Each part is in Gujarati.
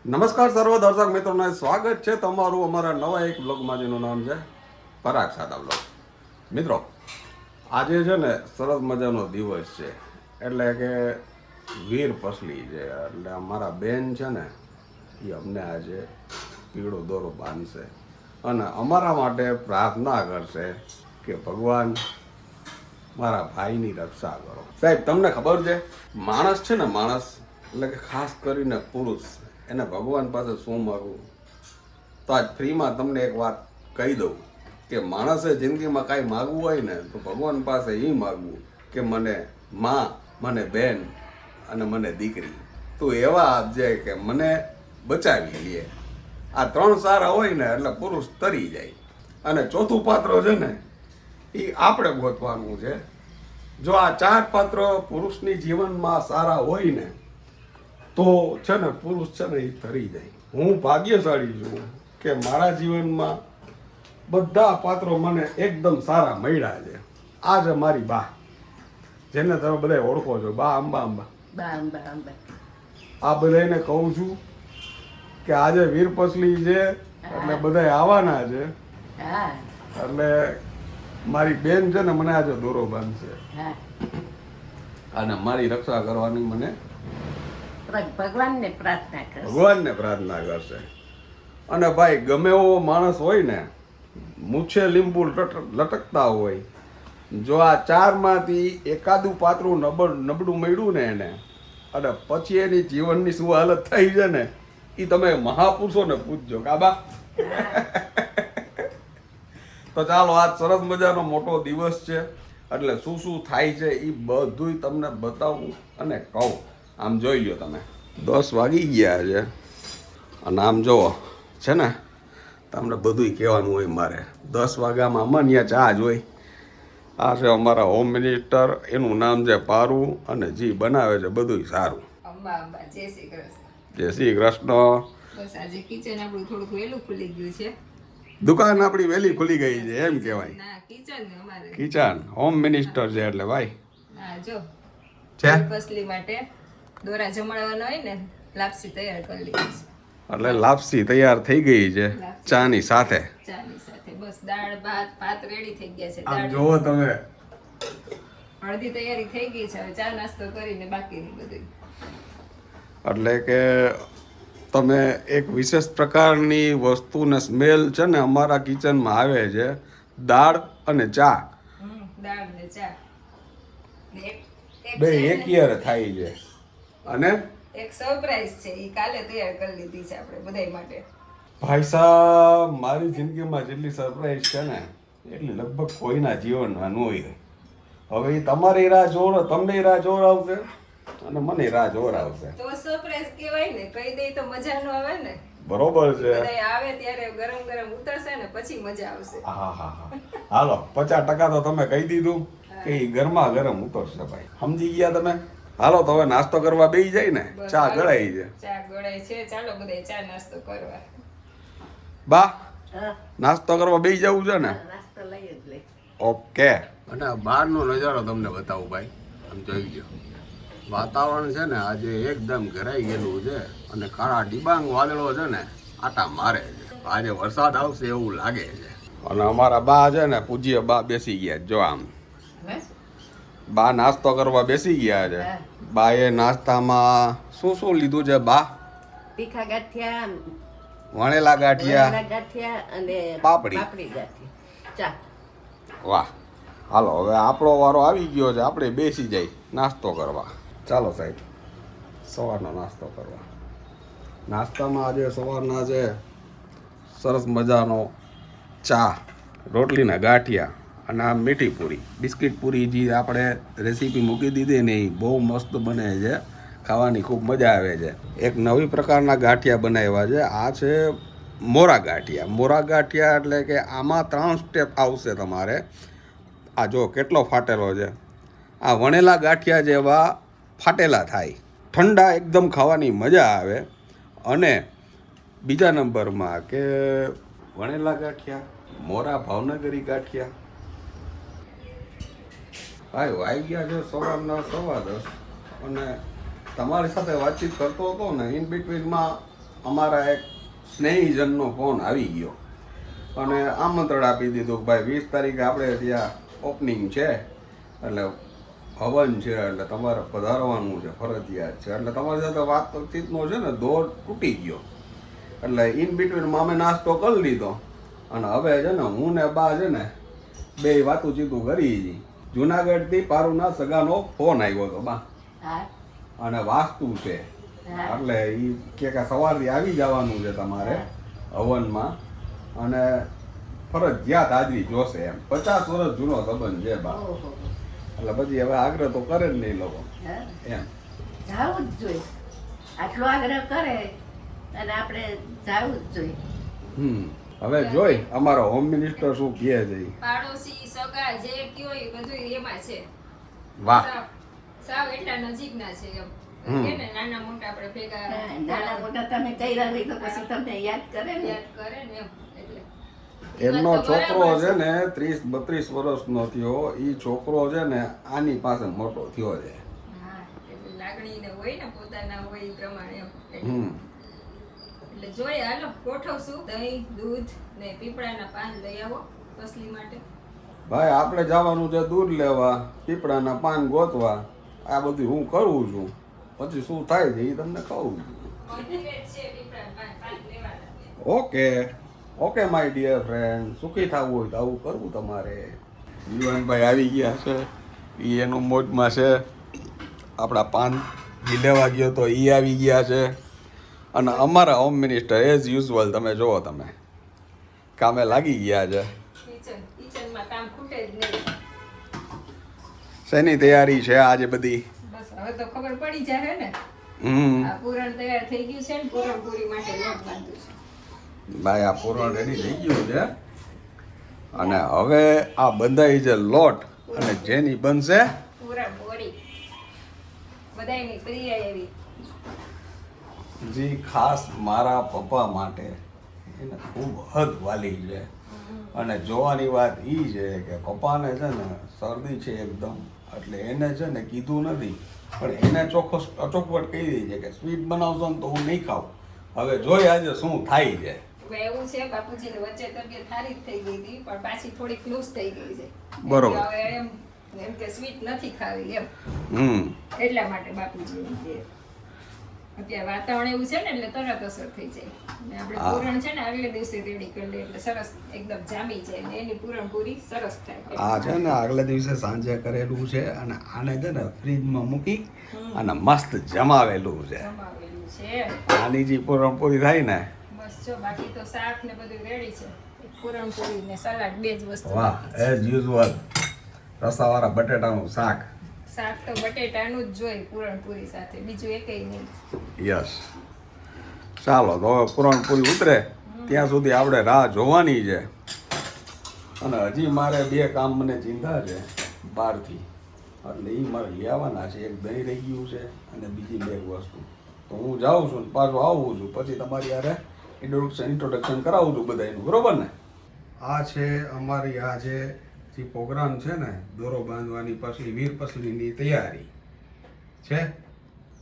નમસ્કાર સર્વ દર્શક મિત્રોને સ્વાગત છે તમારું અમારા નવા એક બ્લોગમાં, જેનું નામ છે પરાગ સાદા બ્લોગ. મિત્રો, આજે છે ને સરસ મજાનો દિવસ છે, એટલે કે વીર પસલી છે. એટલે અમારા બેન છે ને એ અમને આજે પીળો દોરો બાંધશે અને અમારા માટે પ્રાર્થના કરશે કે ભગવાન મારા ભાઈની રક્ષા કરો. સાહેબ, તમને ખબર છે માણસ છે ને, માણસ એટલે કે ખાસ કરીને પુરુષ, એને ભગવાન પાસે શું માગવું? તો આજ ફ્રીમાં તમને એક વાત કહી દઉં કે માણસે જિંદગીમાં કાંઈ માગવું હોય ને તો ભગવાન પાસે એ માગવું કે મને માં, મને બેન અને મને દીકરી તું એવા આપજે કે મને બચાવી લે. આ ત્રણ સારા હોય ને એટલે પુરુષ તરી જાય. અને ચોથું પાત્ર છે ને એ આપણે ગોતવાનું છે. જો આ ચાર પાત્ર પુરુષની જીવનમાં સારા હોય ને તો છે ને પુરુષ છે ને એ તરી જાય. હું ભાગ્યશાળી છું કે મારા જીવનમાં બધા પાત્રો મને એકદમ સારા મળ્યા છે. આ છે મારી બા, જેને તમે બધા ઓળખો છો, બા અંબા. આ બધાને કહું છું કે આજે વીર પસલી છે એટલે બધા આવવાના છે. એટલે મારી બેન છે ને મને આજે દોરો બાંધશે અને મારી રક્ષા કરવાની મને ભગવાનને પ્રાર્થના કરશે. અને ભાઈ, ગમે એવો માણસ હોય ને, મૂછે લીંબુ લટકતા હોય, જો આ ચારમાંથી એકાદું પાત્રું નબળું મળ્યું ને એને, અને પછી એની જીવનની શું હાલત થઈ છે ને એ તમે મહાપુરુષોને પૂછજો કાબા. તો ચાલો, આજ સરસ મજાનો મોટો દિવસ છે, એટલે શું શું થાય છે એ બધું તમને બતાવું અને કહું. આમ જોઈ લો તમે, 10 વાગી ગયા છે અને આમ જોવો છે ને, તમને બધું કહેવાનું હોય મારે. 10 વાગ્યામાં અમાન્ય ચા જ હોય. આ છે અમારા હોમ મિનિસ્ટર, એનું નામ છે પારુ, અને જી બનાવે છે બધું સારું. જય શ્રી કૃષ્ણ. બસ આજે કિચન આપણું થોડુંક વહેલું ખુલી ગયું છે. દુકાન આપણી વહેલી ખુલી ગઈ છે એમ કહેવાય. ના, કિચન અમારે કિચન હોમ મિનિસ્ટર છે એટલે ભાઈ. હા, જો છે પસલી માટે દોરા જમાડવાનો હોય ને, લાપસી તૈયાર કરી લીધી છે. એટલે લાપસી તૈયાર થઈ ગઈ છે ચાની સાથે. ચાની સાથે બસ દાળ ભાત રેડી થઈ ગયા છે. આમ જોવો તમે, અડધી તૈયારી થઈ ગઈ છે. હવે ચા નાસ્તો કરીને બાકીની બધું. એટલે કે તમે એક વિશેષ પ્રકારની વસ્તુને સ્મેલ છે ને અમારા કિચનમાં આવે છે, દાળ અને ચા. દાળ ને ચા બે એકીયારે થાય છે. અને એક સરપ્રાઈઝ છે, એ કાલે તૈયાર કરી લીધી છે આપણે બધાય માટે. ભાઈ સાહેબ, મારી જિંદગીમાં જેટલી સરપ્રાઈઝ છે ને એટલી લગભગ કોઈના જીવનમાં ન હોય. હવે એ તમારી રાહ જોર, તમને રાહ જોર આવશે અને મને રાહ જોર આવશે. તો સરપ્રાઈઝ કહેવાય ને, કહી દઈ તો મજા ન આવે ને. બરોબર છે. બધાય આવે ત્યારે ગરમ ગરમ ઉતરશે ને પછી મજા આવશે. હા. હાલો, 50% તો તમે કહી દીધું કે એ ગરમા ગરમ ઉતરશે ભાઈ. સમજી ગયા તમે? હાલો, તો હવે નાસ્તો કરવા બેસી જાય ને, ચા ગળાઈ છે. ચા ગળાઈ છે, ચાલો બધાય ચા નાસ્તો કરવા. બા, નાસ્તો કરવા બેસી જવું છે ને? નાસ્તો લઈ જ લઈ. ઓકે. અને બહારનો નજારો તમને બતાવું ભાઈ. આમ જોઈ ગયો, વાતાવરણ છે ને આજે એકદમ ઘરાઈ ગયેલું છે અને કાળા ડિબાંગ વાદળો છે ને આટા મારે છે. આજે વરસાદ આવશે એવું લાગે છે. અને અમારા બા છે ને, પૂજ્ય બા બેસી ગયા. જો આમ બા નાસ્તો કરવા બેસી ગયા છે. બા એ નાસ્તામાં શું લીધું છે બા? તીખા ગાંઠિયા, વણેલા ગાંઠિયા અને પાપડી ગાંઠિયા, ચા. વાહ. હાલો, હવે આપણો વારો આવી ગયો છે, આપણે બેસી જાય નાસ્તો કરવા. ચાલો સાહેબ, સવારનો નાસ્તો કરવા. નાસ્તામાં આજે સવારના છે સરસ મજાનો ચા, રોટલીના ગાંઠિયા અને આ મીઠી પૂરી, બિસ્કિટ પૂરી જે આપણે રેસીપી મૂકી દીધી ને એ બહુ મસ્ત બને છે, ખાવાની ખૂબ મજા આવે છે. એક નવી પ્રકારના ગાંઠિયા બનાવ્યા છે. આ છે મોરા ગાંઠિયા. મોરા ગાંઠિયા એટલે કે આમાં 3 સ્ટેપ આવશે તમારે. આ જો કેટલો ફાટેલો છે. આ વણેલા ગાંઠિયા જેવા ફાટેલા થાય, ઠંડા એકદમ ખાવાની મજા આવે. અને બીજા નંબરમાં કે વણેલા ગાંઠિયા, મોરા ભાવનગરી ગાંઠિયા. ભાઈ વાઈ ગયા છે સવારના 10:15 અને તમારી સાથે વાતચીત કરતો હતો ને, ઇન બિટવીનમાં અમારા એક સ્નેહીજનનો ફોન આવી ગયો અને આમંત્રણ આપી દીધું કે ભાઈ 20 તારીખે આપણે ત્યાં ઓપનિંગ છે, એટલે હવન છે, એટલે તમારે પધારવાનું છે, ફરજિયાત છે. એટલે તમારી સાથે વાતચીતનો છે ને દોર તૂટી ગયો. એટલે ઇન બિટવીનમાં અમે નાસ્તો કરી લીધો અને હવે છે ને હું ને બા છે ને બે વાતું ચીતું કરી હતી. જુનાગઢથી પારુના સગાનો ફોન આવ્યો હતો બા, હા અને વાસ્તુ છે, હા એટલે એ કે સવારથી આવી જવાનું છે તમારે હવનમાં, અને ફરજિયાત હાજરી જોશે એમ. 50 વર્ષ જૂનો સંબંધ છે બા, ઓહો એટલે પછી હવે આગ્રહ તો કરે જ નહીં લોકો હા એમ. જાવું જ જોઈએ. આટલો આગ્રહ કરે અને આપણે જાવું જ જોઈએ. હવે જોઈ અમારો હોમ મિનિસ્ટર શું કહે છે ઈ. પાડોશી સગા જે કયો એ બધું એમાં છે. વાહ. સાવ એટલા નજીકના છે એમ. હમ. કે ને નાના મોટા આપણે ભેગા હા, નાના મોટા તમે કર્યા હોય તો પછી તમને યાદ કરે ને. યાદ કરે ને એમ એટલે એમનો વાત તો છોકરો બરાબર છે ને 30-32 વર્ષનો થયો, ઈ છોકરો છે ને આની પાસે મોટો થયો છે. હા એટલે લાગણી ને હોય ને પોતાના હોય એ પ્રમાણે એમ એટલે હમ એટલે જોઈએ હાલો ગોઠવશું દહીં દૂધ ને પીપળાના પાન લઈ આવો તસલી માટે. ભાઈ આપણે જવાનું છે દૂધ લેવા, પીપળાના પાન ગોતવા, આ બધું હું કરું છું. પછી શું થાય છે એ તમને કહું છું. મોટિવેટ છે પીપળાના પાન લેવાના છે. Okay okay my dear friend, સુખી થવું હોય તો આવું કરવું તમારે. જીવનભાઈ આવી ગયા છે, એ એનું મોજમાં છે. આપણા પાન ઈ લેવા ગયો તો એ આવી ગયા છે, અને અમારા હોમ મિનિસ્ટર એઝ યુઝ્યુઅલ તમે જુઓ, તમે કામે લાગી ગયા છે. કિચનમાં કામ ખૂટે જ નહીં. શેની તૈયારી છે આજે બધી? બસ હવે તો ખબર પડી જાય ને. આ પૂરણ તૈયાર થઈ ગયું છે ને પૂરણ પૂરી માટે લોટ બાંધ્યું છે. ભાઈ આ પૂરણ રેડી થઈ ગયું છે, અને હવે આ બંધાઈ છે લોટ, અને જેની બનશે પૂરણ પૂરી બધાયની પ્રિય એવી. જે ખાસ મારા પપ્પા માટે એને ખૂબ હદ વાલી છે. અને જોવાની વાત એ છે કે પપ્પાને છે ને શરદી છે એકદમ, એટલે એને છે ને કીધું નથી, પણ એને અચોખવટ કહી દઈ છે કે સ્વીટ બનાવશો ને તો હું નહીં ખાઉં. હવે જોઈ આજે શું થાય છે. હવે એવું છે બાપુજીની વચ્ચે તબિયત સારી જ થઈ ગઈ હતી પણ પાછી થોડીક લૂઝ થઈ ગઈ છે. બરોબર. એટલે હવે એમ કે સ્વીટ નથી ખાવી એમ એટલા માટે બાપુજી એમ કે અત્યારે વાતાવરણ એવું છે ને એટલે તરત અસર થઈ જાય. અને આપણે હા. પૂરણ છે ને આગલે દિવસે રેડી કરી લે એટલે સરસ એકદમ જામી જાય ને એની પૂરણ પૂરી સરસ થાય. આ છે ને આગલે દિવસે સાંજે કરેલું છે, અને આને છે ને ફ્રીજમાં મૂકી અને મસ્ત જમાવેલું છે. જમાવેલું છે. આની જે પૂરણપૂરી થાય ને, બસ જો બાકી તો શાક ને બધું રેડી છે. પૂરણ પૂરી ને સલાડ બે જ વસ્તુ વાહ, બાકી છે. એઝ યુઝ્યુઅલ રસાવાળા બટેટાનું શાક. શાક તો બટેટાનું જ જોઈ પૂરણપૂરી સાથે બીજું એકેય નહીં. યસ. ચાલો તો હવે પૂરણપૂરી ઉતરે ત્યાં સુધી આપણે રાહ જોવાની છે. અને હજી મારે 2 કામ મને ચિંતા છે બહારથી, એટલે એ મારે લઈ આવવાના છે. એક દહીં રહી ગયું છે અને બીજી 2 વસ્તુ. તો હું જાઉં છું ને પાછો આવું છું, પછી તમારી યારે ઇન્ટ્રોડક્શન કરાવું છું બધાનું, બરોબર ને? આ છે અમારી આજે જે પ્રોગ્રામ છે ને દોરો બાંધવાની, પછી વીર પસલીની તૈયારી છે.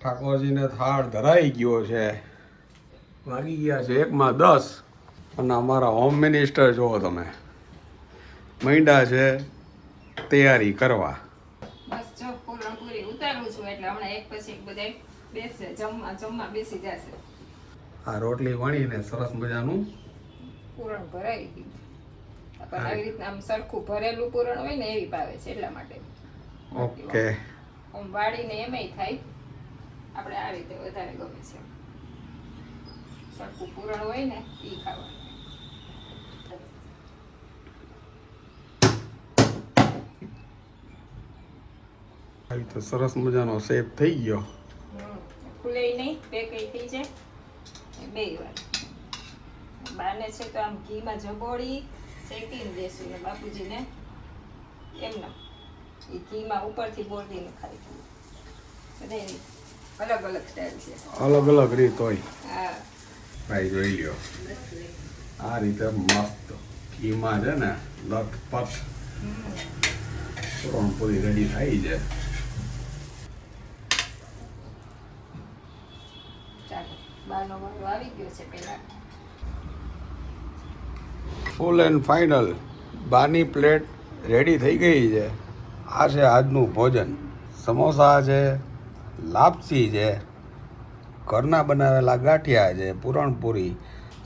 ઠાકોરજીને થાળ ધરાઈ ગયો છે, વાગી ગયા છે 1:10, અને અમારા હોમ મિનિસ્ટર જુઓ તમે મૈંડા છે તૈયારી કરવા. બસ જો પૂરણપૂરી ઉતારું છું એટલે હમણાં એક પછી એક બધા બેસશે જમવા બેસી જશે. આ રોટલી વણીને સરસ મજાનું પૂરણ ભરાઈ ગયું પણ આવી રીતના આમ સરખું ભરેલું પૂરણ હોય ને એવી ભાવે છે એટલા માટે. ઓકે. આમ વાળીને એમાંય થાય આપણે આ રીતે વધારે ગમે છે. સરખું પૂરણ હોય ને ઈ ખાવાનું. આવી તો સરસ મજાનો શેપ થઈ ગયો. ખુલે નહીં બે કઈ થઈ જાય બે વાર. બાને છે તો આમ ઘીમાં જબોળી શેકીને દેશું ને બાપુજીને એમના એ ઘીમાં ઉપરથી બોળીને ખાઈ બધાની અલગ અલગ સ્ટાઈલ છે. અલગ અલગ રીત હોય. હા ભાઈ જોઈ લ્યો આ રીતે મસ્ત ઘીમાં છે ને લથપથ પૂરણપૂરી રેડી થઈ છે. ચાલો બાનો વાળો આવી ગયો છે પેલા. ફૂલ એન્ડ ફાઇનલ બાની પ્લેટ રેડી થઈ ગઈ છે. આ છે આજનું ભોજન. સમોસા છે, લાપસી છે, ઘરના બનાવેલા ગાંઠિયા છે, પૂરણપૂરી,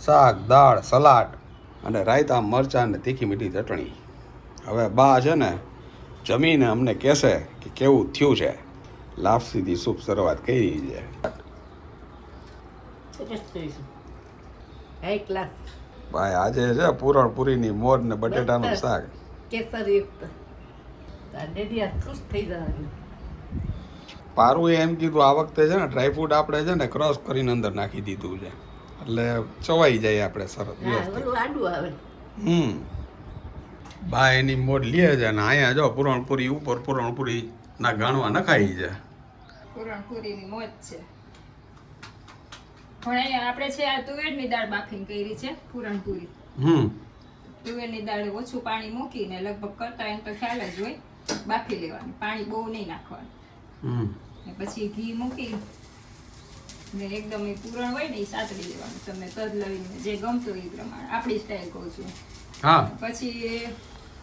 શાક, દાળ, સલાડ અને રાયતા, મરચાં અને તીખી મીઠી ચટણી. હવે બા છે ને જમીને અમને કહેશે કે કેવું થયું છે. લાપસીથી શુભ શરૂઆત કરી છે. સરસ થઈશું. હાઈ ક્લાસ ભાઈ આજે છે પૂરણપૂરીની મોર ને બટેટાનું શાક. કેસરયુક્ત. ડેડિયા ખુશ થઈ જવાનું. પારુએ એમ કીધું આ વખતે છે ને ડ્રાયફ્રૂટ આપણે છે ને ક્રશ કરીને અંદર નાખી દીધું છે એટલે ચવાઈ જાય આપણે સરસ હા, વ્યવસ્થિત. ઓલું આડું આવે. બા એની મોઢ લે છે ને અહીંયા જો પૂરણપૂરી ઉપર પૂરણપૂરી ના ગાણવા નખાઈ છે. પૂરણપૂરીની મોજ છે. પણ અહીંયા આપણે છે આ તુવેરની દાળ બાફીને કરી છે પૂરણપૂરી. તુવેરની દાળ ઓછું પાણી મૂકીને લગભગ કરતા એમ તો ખ્યાલ જ હોય બાફી લેવાની, પાણી બહુ નહીં નાખવાનું. ને પછી ઘી મૂકી ને એકદમ એ પૂરણ હોય ને એ સાતડી લેવાનું. તમને તજ લવીને જે ગમતું એ પ્રમાણે, આપણી સ્ટાઈલ કહું છું. હા પછી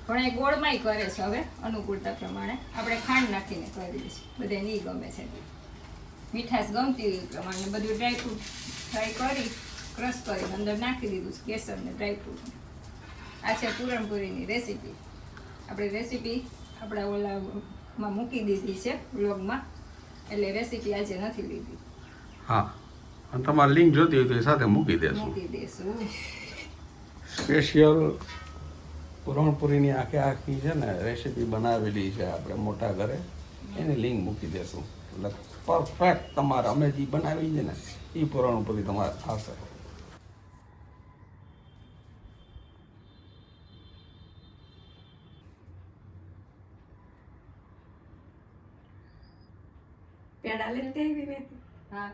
ઘણા ગોળમાંય કરે છે હવે અનુકૂળતા પ્રમાણે. આપણે ખાંડ નાખીને કરીએ છીએ, બધે નહીં ગમે છે. મીઠાશ ગમતી હોય એ પ્રમાણે બધું ડ્રાયફ્રૂટ ફ્રાય કરી ક્રશ કરીને અંદર નાખી દીધું છે, કેસર ને ડ્રાયફ્રૂટ. આ છે પૂરણપૂરીની રેસીપી. આપણી રેસીપી આપણા ઓલામાં મૂકી દીધી છે બ્લોગમાં, એટલે રેસીપી આજે નથી લીધી. હા, અને તમારે લિંક જોતી હોય તો એ સાથે મૂકી દેશું. મૂકી દેશું. સ્પેશિયલ પૂરણપૂરીની આખી છે ને રેસીપી બનાવેલી છે આપણે મોટા ઘરે, એની લિંક મૂકી દેશું. એટલે પરફેક્ટ તમારે અમે જે બનાવી છે ને એ પૂરણપૂરી તમારે થશે. પેડા લઈને તે આવી ને. હા,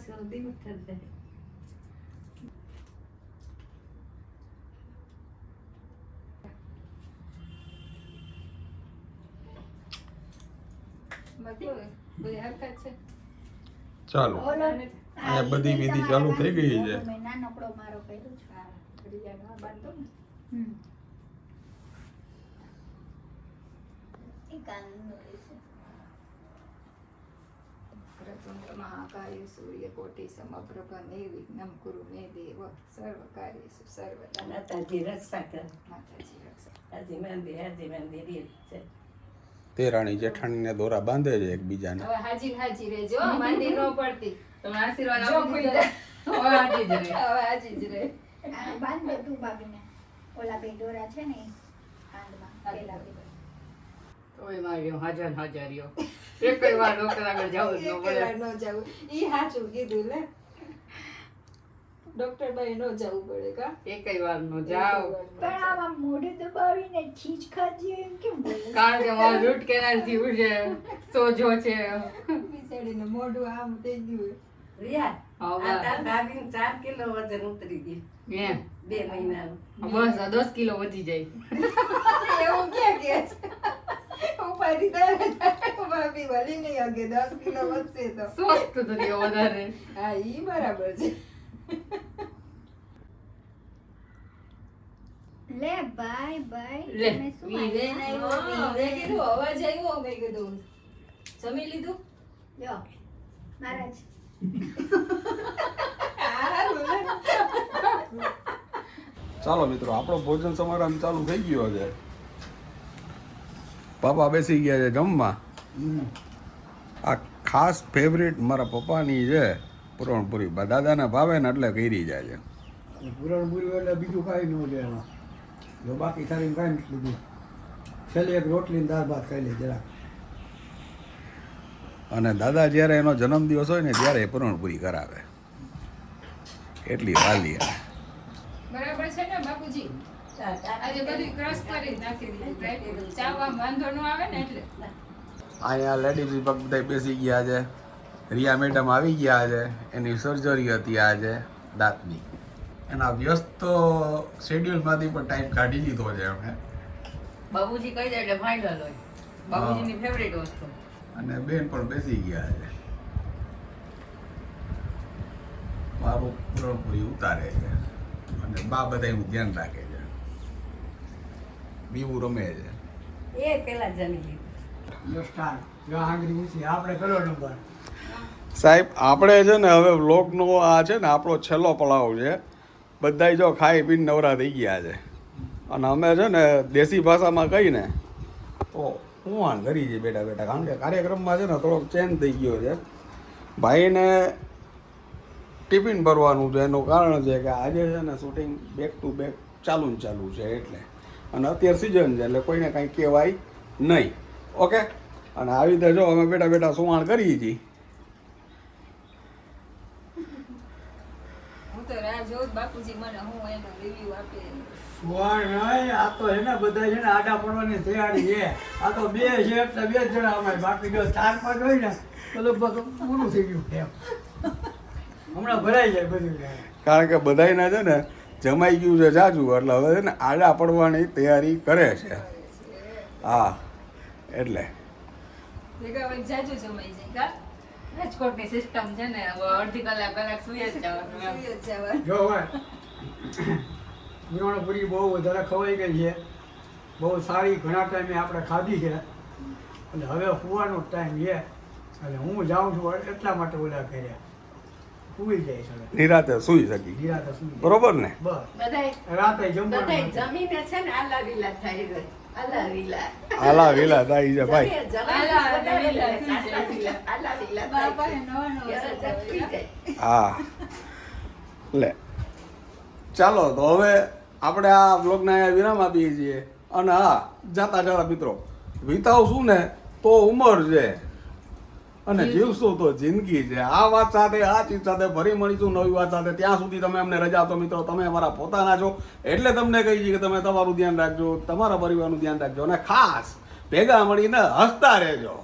જલ્દી ઉઠી જાય. બધી હરકત છે. ચાલો, અહીંયા બધી વિધિ ચાલુ થઈ ગઈ છે. નાનકડો મારો કર્યો છે. હા, ઘડિયાળ બાંધો ને. એ કાનનો રહેશે. પ્રચંડ મહાકાય સૂર્યકોટી સમપ્રભ નિર્વિઘ્નમ કુરુ મે દેવ સર્વકાર્યેષુ સર્વદા. માતાજી રક્ષા કરે. માતાજી રક્ષા. હાજી મંદિર રીત છે. તે રાણી જેઠાણીને દોરા બાંધે છે એકબીજાને. હવે હાજી રહેજો, માંદી ન પડતી. તમે આશીર્વાદ જો આપી ખુલી દીધા. હવે હાજી જ રહે. હવે હાજી જ રહે. આ બાંધ દે તું ભાભીને. ઓલા બે દોરા છે ને એ કાંધમાં પેલા બે. તોય માર્યો હાજર એક વાર ડોક્ટર આગળ જવું જ ન પડે. એકેવાર ન જાવું. ઈ સાચું કીધું લે. ડોક્ટર ભાઈ ન જવું પડે કા? એકેય વાર નો જાઓ. પણ આમાં મોઢે દબાવીને ખીચ ખાધી એમ કેમ બોલે? કારણ કે મારું રૂટ કેનાલ થયું છે, સોજો છે. બિચારીને મોઢું આમ થઈ ગયું. રિયા, આ તાર ભાભીને 4 કિલો વજન ઉતરી ગયું. 2 મહિનાનું. બસ આ 10 કિલો વધી જાય. એવું ક્યાં કે છે? ઉપાધિ થાય ભાભી વળી નહીં અગે 10 કિલો વધશે તો. સ્વસ્થ તો થયો વધારે. હા, ઈ બરાબર છે. લે બાય બાય. લે, તમે શું વી લે આવ્યા? નહીં. મેં કીધું અવાજ આવ્યો, મેં કીધું જમી લીધું? લ્યો, મહારાજ. ચાલો મિત્રો, આપણો ભોજન સમારંભ ચાલુ થઈ ગયો છે. પપ્પા બેસી ગયા છે જમવા. આ ખાસ ફેવરિટ મારા પપ્પાની છે પૂરણપૂરી. દાદાને ભાવે ને એટલે કરી જાય છે. પૂરણપૂરી એટલે બીજું કાંઈ ન લે એનો. જો બાકી ખાલી કાંઈ નથી લીધું. છેલ્લે એક રોટલી ને દાળ ભાત ખાઈ લે જરા. અને દાદા જ્યારે એનો જન્મદિવસ હોય ને ત્યારે એ પૂરણપૂરી કરાવે. એટલી વાલી. બરાબર છે ને બાપુજી? આજે બધું ક્રશ કરી નાખી દીધું ડ્રાયફ્રૂટ. ચાવવામાં વાંધો ન આવે ને એટલે. અહીંયા લેડીઝ વિભાગ બધા બેસી ગયા છે. રિયા મેડમ આવી ગયા છે. એની સર્જરી હતી આજે દાંતની. એના વ્યસ્ત શેડ્યુલમાંથી પણ ટાઈમ કાઢી લીધો છે એમણે. બાબુજી કહી દે એટલે ફાઇનલ હોય. બાબુજીની ફેવરેટ વસ્તુ. અને બેન પણ બેસી ગયા છે. બાબુ પૂરણપૂરી ઉતારે છે અને બા બધાનું ધ્યાન રાખે છે. બીવું રમે છે. એ પેલા જમી લીધું. દસ્તાન જહાંગીર ઊંચી આપણે પેલો નંબર. સાહેબ આપણે છે ને હવે વ્લોગનો આ છે ને આપણો છેલ્લો પડાવ છે. બધાય જો ખાઈ પીને નવરા થઈ ગયા છે અને અમે છે ને દેશી ભાષામાં કહીને તો હું આણ કરી છે બેટા બેટા, કારણ કે કાર્યક્રમમાં છે ને થોડોક ચેન્જ થઈ ગયો છે. ભાઈને ટિફિન ભરવાનું છે, એનું કારણ છે કે આજે છે ને શૂટિંગ બેક ટુ બેક ચાલુ ને ચાલુ છે એટલે, અને અત્યારે સિઝન છે એટલે કોઈને કાંઈ કહેવાય નહીં. ઓકે, અને આવી રીતે જો અમે બેટા બેટા સુવાણ કરીએ છીએ. હું તો રાહ જોઉં બાપુજી મને હું એનો રિવ્યુ આપે. સુવાણ નહીં, આ તો છે ને બધા છે ને આડા પડવાની તૈયારી છે. આ તો બે છે એટલે બે જ જણા અમારે, બાકી જો 4-5 હોય ને તો લગભગ પૂરું થઈ ગયું એમ. હમણાં ભરાઈ જાય બધું. કારણ કે બધાયને છે ને જમાઈ ગયું છે જાજુ, એટલે હવે છે ને આડા પડવાની તૈયારી કરે છે. હા, એટલે ભેગા વળી જાજુ જમાઈ જાય કા રાજકોટની સિસ્ટમ છે ને હવે અડધી કલાક સુઈ જ જવાનું એમ. સુઈ જ જવાનું. જો હવે પૂરી બહુ વધારે ખવાઈ ગઈ છે, બહુ સારી, ઘણા ટાઈમે આપણે ખાધી છે અને હવે સુવાનો ટાઈમ છે અને હું જાઉં છું એટલા માટે ઓલા કર્યા સુઈ જાય છે. નિરાતે સૂઈ શકી. નિરાતે સુઈ જાય. બરોબર ને? બસ બધાય રાતે બધાય જમવાનું જમીને છે ને આલા વિલા થાય ગઈ. આલા વિલા. આલા વિલા થાય છે ભાઈ. આલા વિલા થઈ જાય. આલા વિલા થાય બાપા છે. નવા નવા યસ, જપી જાય. હા, લે ચાલો તો હવે આપણે આ બ્લોગને વિરામ આપીએ છીએ. અને હા, જાતા જાતા મિત્રો, વિતાવશું ને તો ઉંમર છે અને જીવશું તો જિંદગી છે. આ વાત સાથે, આ ચીજ સાથે ફરી મળીશું નવી વાત સાથે. ત્યાં સુધી તમે અમને રજા આપો મિત્રો. તમે અમારા પોતાના છો એટલે તમને કહી છીએ કે તમે તમારું ધ્યાન રાખજો, તમારા પરિવારનું ધ્યાન રાખજો અને ખાસ ભેગા મળીને હસતા રહેજો.